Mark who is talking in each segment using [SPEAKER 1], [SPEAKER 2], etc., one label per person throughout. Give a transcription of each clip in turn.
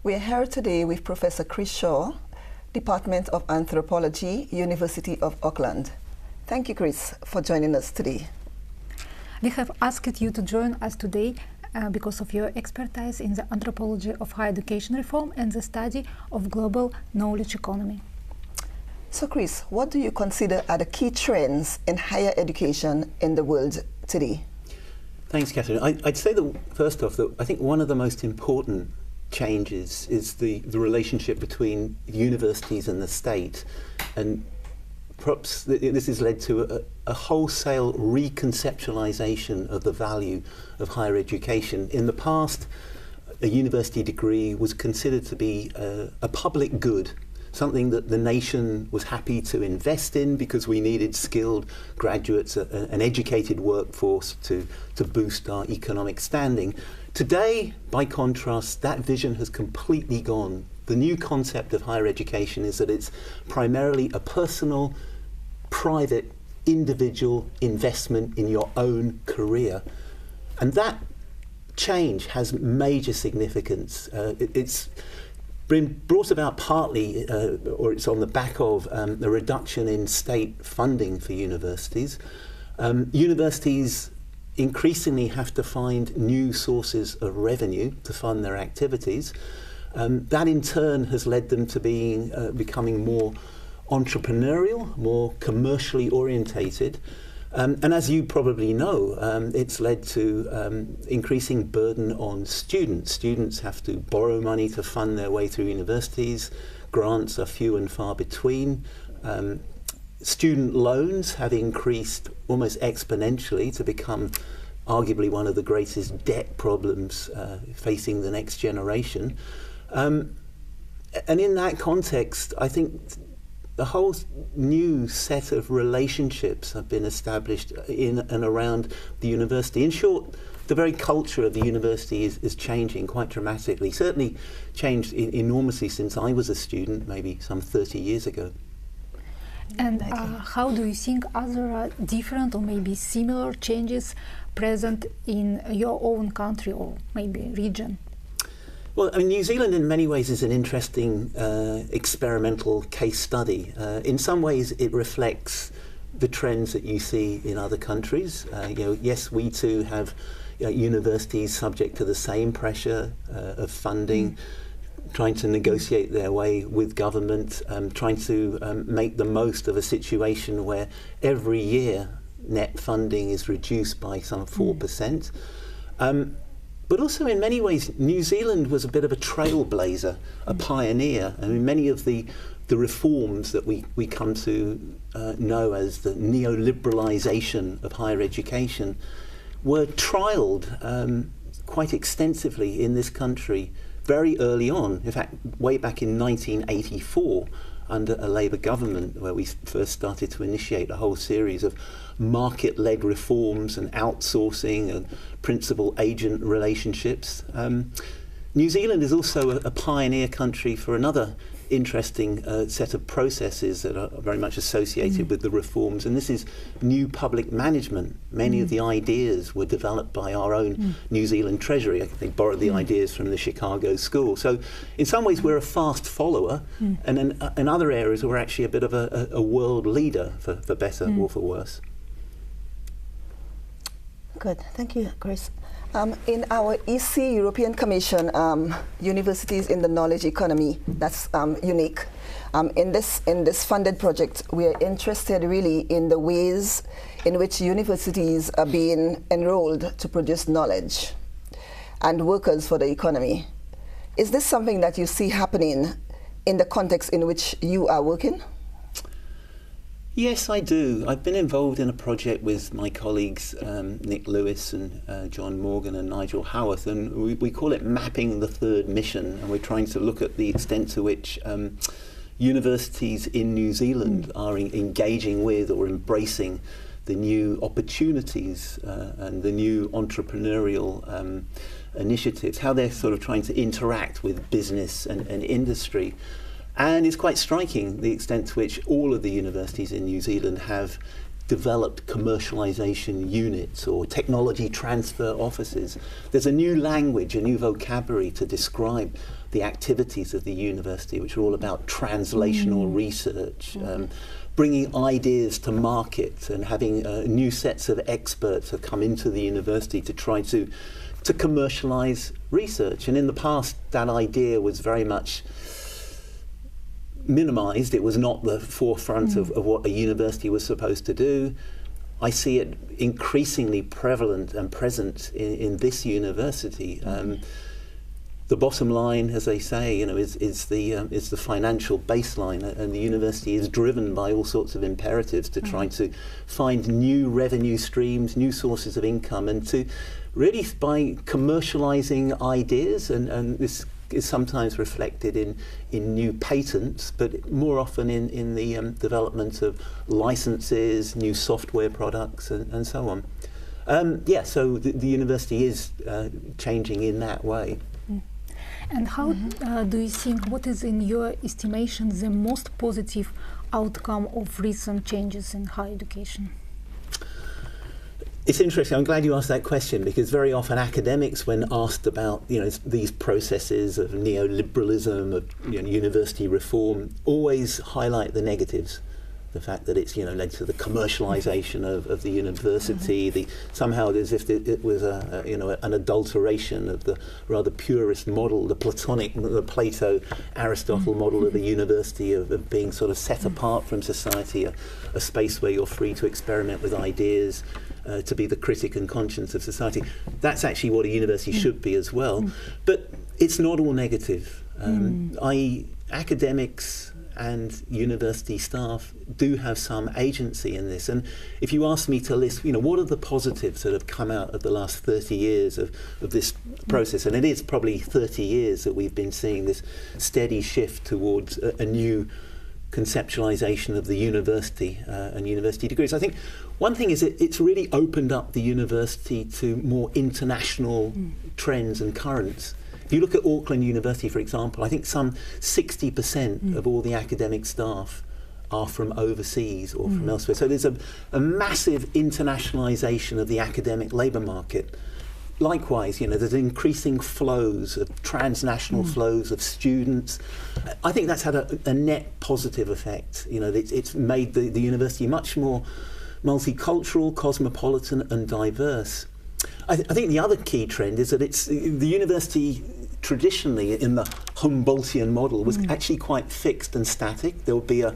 [SPEAKER 1] We are here today with Professor Cris, Department of Anthropology, University of Auckland. Thank you, Cris, for joining us today.
[SPEAKER 2] We have asked you to join us today because of your expertise in the anthropology of higher education reform and the study of global knowledge economy.
[SPEAKER 1] So, Cris, what do you consider are the key trends in higher education in the world today?
[SPEAKER 3] Thanks, Catherine. I'd say that, first off, that I think one of the most important changes is the relationship between universities and the state. And perhaps this has led to a wholesale reconceptualization of the value of higher education. In the past, a university degree was considered to be a public good, something that the nation was happy to invest in because we needed skilled graduates, an educated workforce to boost our economic standing. Today, by contrast, that vision has completely gone. The new concept of higher education is that it's primarily a personal, private, individual investment in your own career. And that change has major significance. It's been brought about partly, or it's on the back of the reduction in state funding for universities. Universities increasingly have to find new sources of revenue to fund their activities. That in turn has led them to becoming more entrepreneurial, more commercially orientated. And as you probably know, it's led to increasing burden on students. Students have to borrow money to fund their way through universities. Grants are few and far between. Student loans have increased almost exponentially to become arguably one of the greatest debt problems facing the next generation. And in that context, I think the whole new set of relationships have been established in and around the university. In short, the very culture of the university is changing quite dramatically. Certainly changed enormously since I was a student, maybe some 30 years ago.
[SPEAKER 2] And how do you think other different or maybe similar changes present in your own country or maybe region?
[SPEAKER 3] Well, I mean, New Zealand in many ways is an interesting experimental case study. In some ways, it reflects the trends that you see in other countries. Yes, we too have universities subject to the same pressure of funding, trying to negotiate their way with government, trying to make the most of a situation where every year net funding is reduced by some 4%. But also in many ways, New Zealand was a bit of a trailblazer, a pioneer. I mean, many of the reforms that we come to know as the neoliberalisation of higher education were trialled quite extensively in this country very early on. In fact, way back in 1984, under a Labour government, where we first started to initiate a whole series of market-led reforms and outsourcing and principal-agent relationships. New Zealand is also a pioneer country for another interesting set of processes that are very much associated with the reforms, and this is new public management. Many of the ideas were developed by our own New Zealand Treasury. I think they borrowed the ideas from the Chicago School. So in some ways we're a fast follower, and in other areas we're actually a bit of a world leader, for better or for worse.
[SPEAKER 1] Good, thank you, Cris. In our EC European Commission, Universities in the Knowledge Economy, that's UNIKE, in this funded project, we are interested really in the ways in which universities are being enrolled to produce knowledge and workers for the economy. Is this something that you see happening in the context in which you are working?
[SPEAKER 3] Yes, I do. I've been involved in a project with my colleagues Nick Lewis and John Morgan and Nigel Howarth, and we call it Mapping the Third Mission, and we're trying to look at the extent to which universities in New Zealand are engaging with or embracing the new opportunities and the new entrepreneurial initiatives, how they're sort of trying to interact with business and industry. And it's quite striking the extent to which all of the universities in New Zealand have developed commercialization units or technology transfer offices. There's a new language, a new vocabulary to describe the activities of the university, which are all about translational research, bringing ideas to market and having new sets of experts that come into the university to try to commercialize research. And in the past, that idea was very much minimized. It was not the forefront of what a university was supposed to do. I see it increasingly prevalent and present in this university. The bottom line, as they say, is the financial baseline, and the university is driven by all sorts of imperatives to try to find new revenue streams, new sources of income, and to really by commercializing ideas, and this is sometimes reflected in new patents, but more often in the development of licenses, new software products, and so on. So the university is changing in that way.
[SPEAKER 2] And how do you think, what is in your estimation the most positive outcome of recent changes in higher education?
[SPEAKER 3] It's interesting. I'm glad you asked that question, because very often academics, when asked about these processes of neoliberalism, of university reform, always highlight the negatives. The fact that it's led to the commercialization of the university, somehow as if it was an adulteration of the rather purist model, the Plato, Aristotle model of the university of being sort of set apart from society, a space where you're free to experiment with ideas, to be the critic and conscience of society. That's actually what a university should be as well. But it's not all negative. Academics and university staff do have some agency in this. And if you ask me to list, what are the positives that have come out of the last 30 years of this process, and it is probably 30 years that we've been seeing this steady shift towards a new conceptualization of the university and university degrees. I think one thing is it's really opened up the university to more international trends and currents. If you look at Auckland University, for example, I think some 60% of all the academic staff are from overseas or from elsewhere. So there's a massive internationalization of the academic labour market. Likewise, there's increasing flows of transnational flows of students. I think that's had a net positive effect. It's made the university much more multicultural, cosmopolitan and diverse. I think the other key trend is that the university traditionally in the Humboldtian model was actually quite fixed and static. There would be a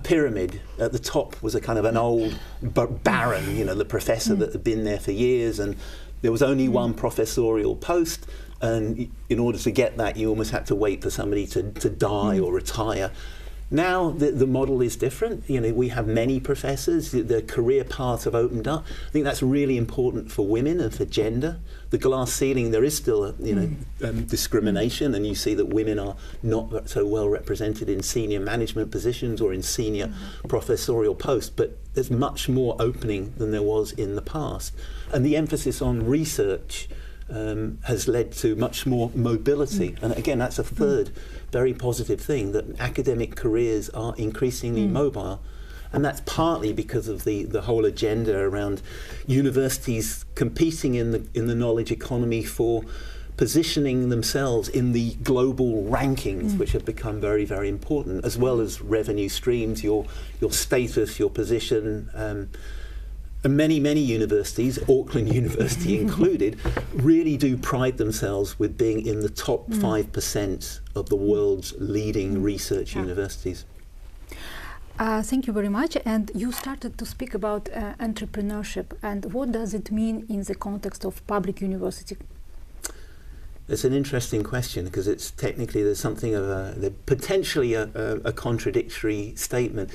[SPEAKER 3] pyramid. At the top was a kind of an old baron, the professor that had been there for years, and there was only one professorial post, and in order to get that you almost had to wait for somebody to die or retire. Now the model is different. We have many professors. The career paths have opened up. I think that's really important for women and for gender. The glass ceiling, there is still discrimination, and you see that women are not so well represented in senior management positions or in senior professorial posts, but there's much more opening than there was in the past. And the emphasis on research has led to much more mobility. And again, that's a third very positive thing, that academic careers are increasingly mobile. And that's partly because of the whole agenda around universities competing in the knowledge economy for positioning themselves in the global rankings, which have become very, very important, as well as revenue streams, your status, your position. And many universities, Auckland University included, really do pride themselves with being in the top 5% of the world's leading research universities.
[SPEAKER 2] Thank you very much. And you started to speak about entrepreneurship, and what does it mean in the context of public university?
[SPEAKER 3] It's an interesting question, because it's technically there's something of potentially a contradictory statement.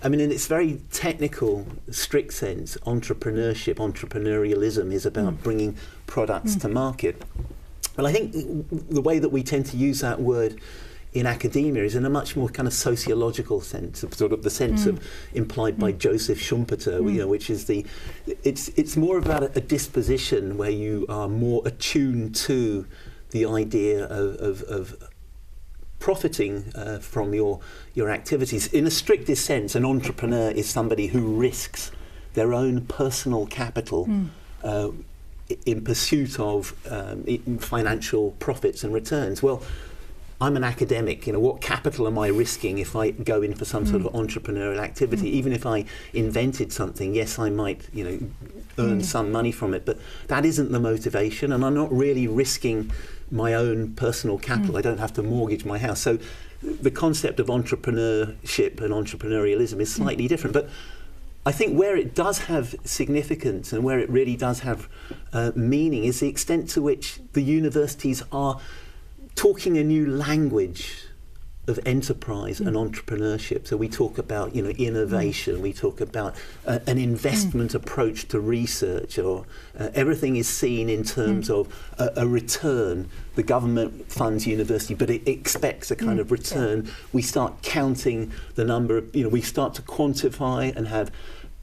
[SPEAKER 3] I mean, in its very technical, strict sense, entrepreneurialism is about bringing products to market. But I think the way that we tend to use that word in academia is in a much more kind of sociological sense, sort of the sense of implied by Joseph Schumpeter, which is it's more about a disposition where you are more attuned to the idea of profiting from your activities. In a strictest sense, an entrepreneur is somebody who risks their own personal capital in pursuit of financial profits and returns. Well, I'm an academic, what capital am I risking if I go in for some sort of entrepreneurial activity? Even if I invented something, yes, I might, earn some money from it, but that isn't the motivation, and I'm not really risking my own personal capital. I don't have to mortgage my house. So the concept of entrepreneurship and entrepreneurialism is slightly different, but I think where it does have significance and where it really does have meaning is the extent to which the universities are talking a new language of enterprise and entrepreneurship. So we talk about, innovation. We talk about an investment approach to research, or everything is seen in terms of a return. The government funds university, but it expects a kind of return. We start counting the number of, we start to quantify and have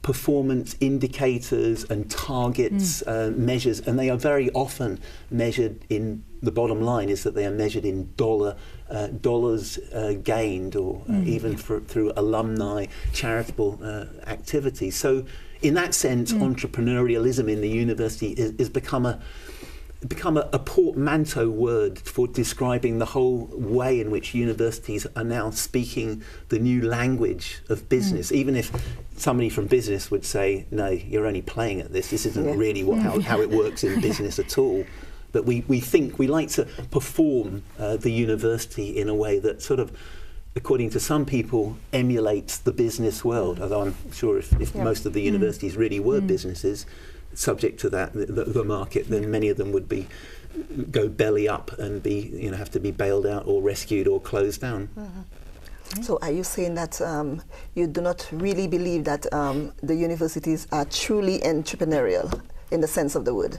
[SPEAKER 3] performance indicators and targets, measures, and they are very often measured in, the bottom line is that they are measured in dollars gained, or even through alumni charitable activities. So in that sense, entrepreneurialism in the university is become a portmanteau word for describing the whole way in which universities are now speaking the new language of business. Even if somebody from business would say, no, you're only playing at this isn't really how it works in business at all. But we like to perform the university in a way that sort of, according to some people, emulates the business world, although I'm sure if most of the universities really were businesses, subject to that, the market, then many of them would go belly up and have to be bailed out or rescued or closed down.
[SPEAKER 1] So are you saying that you do not really believe that the universities are truly entrepreneurial in the sense of the word?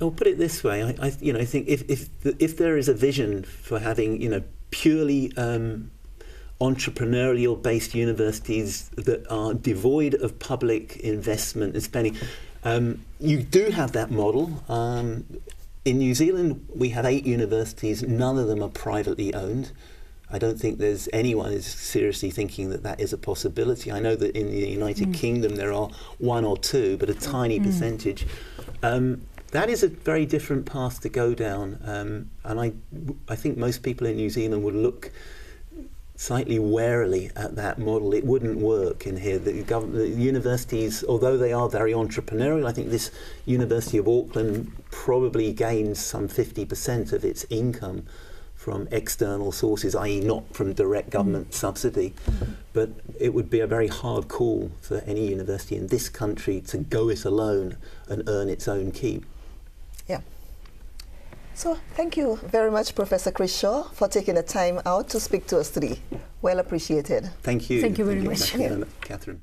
[SPEAKER 3] I'll put it this way. I think if there is a vision for having purely entrepreneurial-based universities that are devoid of public investment and spending, you do have that model. In New Zealand, we have 8 universities. None of them are privately owned. I don't think there's anyone is seriously thinking that is a possibility. I know that in the United Kingdom there are 1 or 2, but a tiny percentage. That is a very different path to go down, and I think most people in New Zealand would look slightly warily at that model. It wouldn't work in here. The universities, although they are very entrepreneurial, I think this University of Auckland probably gains some 50% of its income from external sources, i.e. not from direct government subsidy. But it would be a very hard call for any university in this country to go it alone and earn its own keep.
[SPEAKER 1] Yeah. So thank you very much, Professor Cris Shaw, for taking the time out to speak to us today. Well appreciated.
[SPEAKER 3] Thank you.
[SPEAKER 2] Thank you very much.
[SPEAKER 3] Catherine.